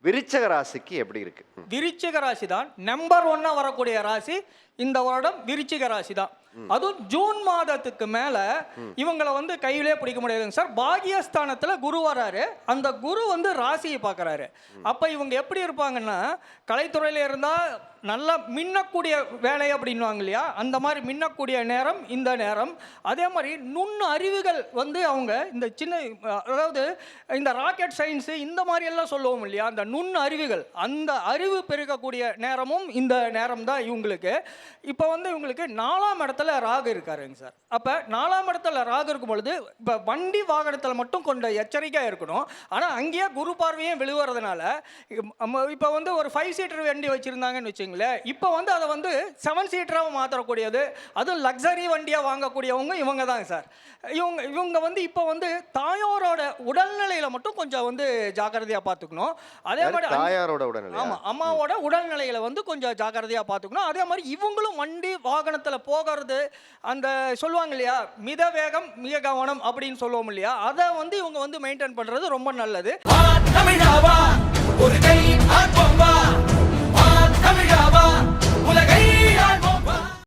விருச்சிக ராசிக்கு எப்படி இருக்கு? விருச்சிக ராசி தான் நம்பர் 1 வரக்கூடிய ராசி இந்த வருடம் விருச்சிக ராசி தான். அதுவும் ஜூன் மாதத்துக்கு மேல இவங்களை வந்து கையிலே பிடிக்க முடியாதுங்க சார். பாகியஸ்தானத்துல குரு வராரு, அந்த குரு வந்து ராசியை பார்க்கறாரு. அப்ப இவங்க எப்படி இருப்பாங்கன்னா, கலைத்துறையில இருந்தா நல்லா மின்னக்கூடிய வேலை அப்படின்வாங்க இல்லையா, அந்த மாதிரி மின்னக்கூடிய நேரம் இந்த நேரம். அதே மாதிரி நுண் அறிவுகள் வந்து அவங்க இந்த சின்ன, அதாவது இந்த ராக்கெட் சயின்ஸு இந்த மாதிரி எல்லாம் சொல்லுவோம் இல்லையா, அந்த நுண் அறிவுகள், அந்த அறிவு பெருக்கக்கூடிய நேரமும் இந்த நேரம் தான் இவங்களுக்கு. இப்போ வந்து இவங்களுக்கு 4ஆம் இடத்துல ராகு இருக்காருங்க சார். அப்போ 4ஆம் இடத்துல ராகு இருக்கும் பொழுது இப்போ வண்டி வாகனத்தில் மட்டும் கொஞ்சம் எச்சரிக்கையாக இருக்கணும். ஆனால் அங்கேயே குரு பார்வையும் விழுவுறதுனால இப்போ வந்து ஒரு 5 சீட்டர் வண்டி வச்சுருந்தாங்கன்னு வச்சுங்களேன், இப்போ வந்து அதை வந்து 7 சீட்டராக மாற்றக்கூடியது, அதுவும் லக்ஸரி வண்டியாக வாங்கக்கூடியவங்க இவங்க தாங்க சார். இவங்க வந்து இப்போ வந்து தாயாரோட உடல்நிலையில் மட்டும் கொஞ்சம் வந்து ஜாக்கிரதையாக பார்த்துக்கணும். அதே மாதிரி தாயாரோட உடல்நிலை, ஆமாம், அம்மாவோட உடல்நிலையில் வந்து கொஞ்சம் ஜாக்கிரதையாக பார்த்துக்கணும். அதே மாதிரி இவங்களும் வண்டி வாகனத்தில் போகிறது, அந்த சொல்லுவாங்க இல்லையா, மித வேகம் மிக கவனம் அப்படின்னு சொல்லுவோம் இல்லையா, அதை வந்து இவங்க வந்து மெயின்டைன் பண்ணுறது ரொம்ப நல்லது.